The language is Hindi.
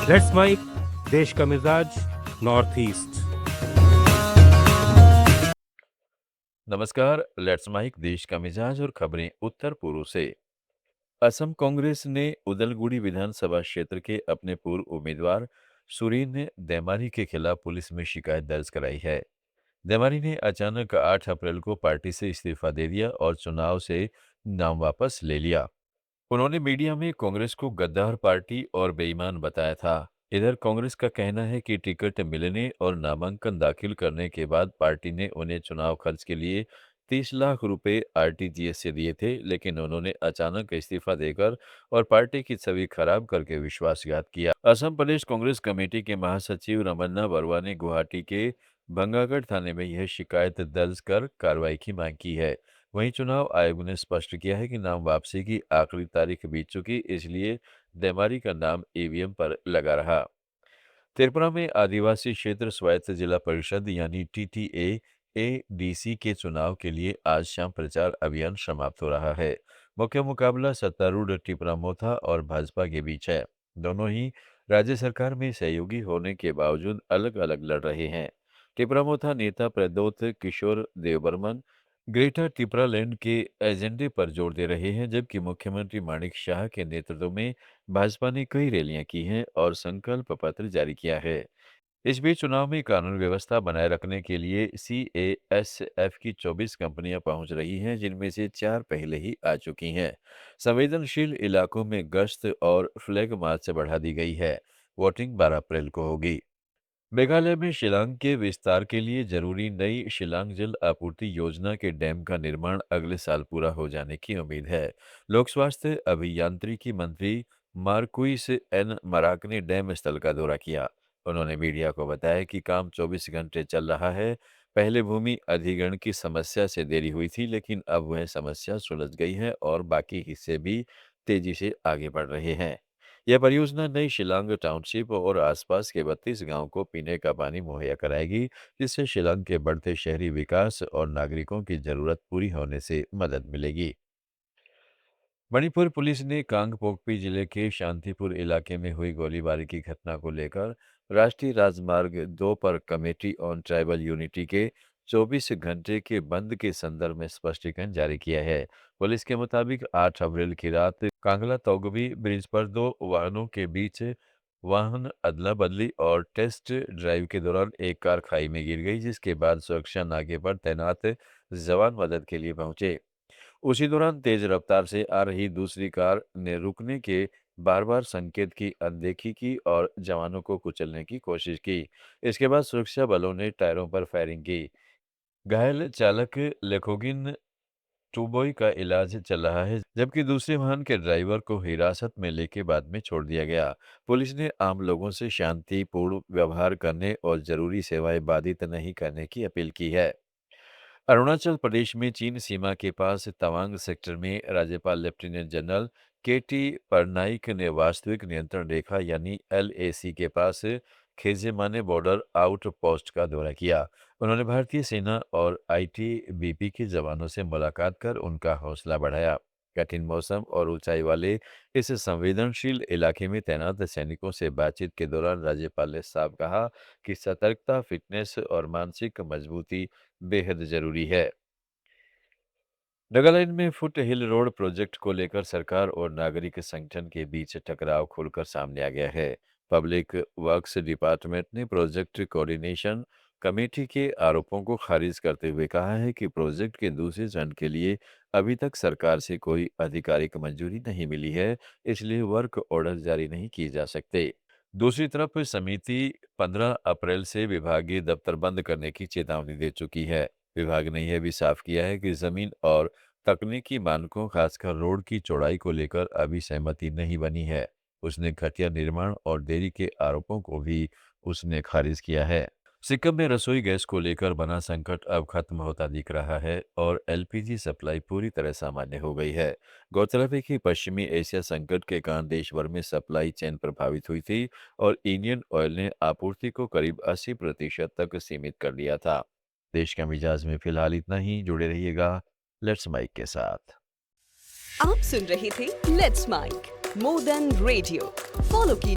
लेट्स माइक देश का मिजाज नॉर्थ ईस्ट। नमस्कार। लेट्स माइक देश का मिजाज और खबरें उत्तर पूर्व से। असम कांग्रेस ने उदलगुड़ी विधानसभा क्षेत्र के अपने पूर्व उम्मीदवार सुरीन देमारी के खिलाफ पुलिस में शिकायत दर्ज कराई है। देमारी ने अचानक 8 अप्रैल को पार्टी से इस्तीफा दे दिया और चुनाव से नाम वापस ले लिया। उन्होंने मीडिया में कांग्रेस को गद्दार पार्टी और बेईमान बताया था। इधर कांग्रेस का कहना है कि टिकट मिलने और नामांकन दाखिल करने के बाद पार्टी ने उन्हें चुनाव खर्च के लिए 30 लाख रुपए आरटीजीएस से दिए थे, लेकिन उन्होंने अचानक इस्तीफा देकर और पार्टी की छवि खराब करके विश्वासघात किया। असम प्रदेश कांग्रेस कमेटी के महासचिव रमन्ना बरुआ ने गुवाहाटी के बंगागढ़ थाने में यह शिकायत दर्ज कर कार्रवाई की मांग की है। वहीं चुनाव आयोग ने स्पष्ट किया है कि नाम वापसी की आखिरी तारीख बीत चुकी, इसलिए देमारी का नाम ईवीएम पर लगा रहा। त्रिपुरा में आदिवासी क्षेत्र स्वायत्त जिला परिषद यानी टीटीए एडीसी के चुनाव के लिए आज शाम प्रचार अभियान समाप्त हो रहा है। मुख्य मुकाबला सत्तारूढ़ टिपरा मोथा और भाजपा के बीच है। दोनों ही राज्य सरकार में सहयोगी होने के बावजूद अलग अलग लड़ रहे हैं। टिपरा मोथा नेता प्रद्योत किशोर देवबर्मन ग्रेटर टिपरालैंड के एजेंडे पर जोर दे रहे हैं, जबकि मुख्यमंत्री माणिक शाह के नेतृत्व में भाजपा ने कई रैलियां की हैं और संकल्प पत्र जारी किया है। इस बीच चुनाव में कानून व्यवस्था बनाए रखने के लिए सीएएसएफ की 24 कंपनियां पहुंच रही हैं, जिनमें से 4 पहले ही आ चुकी हैं। संवेदनशील इलाकों में गश्त और फ्लैग मार्च बढ़ा दी गई है। वोटिंग 12 अप्रैल को होगी। मेघालय में शिलांग के विस्तार के लिए जरूरी नई शिलांग जल आपूर्ति योजना के डैम का निर्माण अगले साल पूरा हो जाने की उम्मीद है। लोक स्वास्थ्य अभियांत्रिकी मंत्री मार्कुइस एन मराक ने डैम स्थल का दौरा किया। उन्होंने मीडिया को बताया कि काम 24 घंटे चल रहा है। पहले भूमि अधिग्रहण की समस्या से देरी हुई थी, लेकिन अब वह समस्या सुलझ गई है और बाकी हिस्से भी तेजी से आगे बढ़ रहे हैं। यह परियोजना नई शिलांग टाउनशिप और आसपास के 32 गांवों को पीने का पानी मुहैया कराएगी, जिससे शिलांग के बढ़ते शहरी विकास और नागरिकों की जरूरत पूरी होने से मदद मिलेगी। मणिपुर पुलिस ने कांगपोकपी जिले के शांतिपुर इलाके में हुई गोलीबारी की घटना को लेकर राष्ट्रीय राजमार्ग 2 पर कमेटी ऑन ट्राइबल यूनिटी के 24 घंटे के बंद के संदर्भ में स्पष्टीकरण जारी किया है। पुलिस के मुताबिक 8 अप्रैल की रात कांगला तोगबी ब्रिज पर 2 वाहनों के बीच वाहन अदला बदली और टेस्ट ड्राइव के दौरान एक कार खाई में गिर गई, जिसके बाद सुरक्षा नाके पर तैनात जवान मदद के लिए पहुंचे। उसी दौरान तेज रफ्तार से आ रही दूसरी कार ने रुकने के बार-बार संकेत की अनदेखी की और जवानों को कुचलने की कोशिश की। इसके बाद सुरक्षा बलों ने टायरों पर फायरिंग की। घायल चालक लेखोगिन टूबोई का इलाज चल रहा है, जबकि दूसरे वाहन के ड्राइवर को हिरासत में लेके बाद में छोड़ दिया गया। पुलिस ने आम लोगों से शांतिपूर्ण व्यवहार करने और जरूरी सेवाएं बाधित नहीं करने की अपील की है। अरुणाचल प्रदेश में चीन सीमा के पास तवांग सेक्टर में राज्यपाल लेफ्टिनेंट जनरल केटी परनाइक ने वास्तविक नियंत्रण रेखा यानी एलएसी के पास खेजेमाने बॉर्डर आउट पोस्ट का दौरा किया। उन्होंने भारतीय सेना और आईटीबीपी के जवानों से मुलाकात कर उनका हौसला बढ़ाया। कठिन मौसम और ऊंचाई वाले इस संवेदनशील इलाके में तैनात सैनिकों से बातचीत के दौरान राज्यपाल ने साफ कहा कि सतर्कता, फिटनेस और मानसिक मजबूती बेहद जरूरी है। नागालैंड में फुट हिल रोड प्रोजेक्ट को लेकर सरकार और नागरिक संगठन के बीच टकराव खुलकर सामने आ गया है। पब्लिक वर्क्स डिपार्टमेंट ने प्रोजेक्ट कोऑर्डिनेशन कमेटी के आरोपों को खारिज करते हुए कहा है कि प्रोजेक्ट के दूसरे चरण के लिए अभी तक सरकार से कोई आधिकारिक मंजूरी नहीं मिली है, इसलिए वर्क ऑर्डर जारी नहीं किए जा सकते। दूसरी तरफ समिति 15 अप्रैल से विभागीय दफ्तर बंद करने की चेतावनी दे चुकी है। विभाग ने यह भी साफ किया है कि जमीन और तकनीकी मानकों, खासकर रोड की चौड़ाई को लेकर अभी सहमति नहीं बनी है। उसने घटिया निर्माण और देरी के आरोपों को भी उसने खारिज किया है। सिक्किम में रसोई गैस को लेकर बना संकट अब खत्म होता दिख रहा है और एलपीजी सप्लाई पूरी तरह सामान्य हो गई है। गौरतलब है कि पश्चिमी एशिया संकट के कारण देश भर में सप्लाई चेन प्रभावित हुई थी और इंडियन ऑयल ने आपूर्ति को करीब 80% तक सीमित कर लिया था। देश का मिजाज में फिलहाल इतना ही। जुड़े रहिएगा लेट्स माइक के साथ। आप सुन रहे थे let's mic more than radio. Follow कीजिए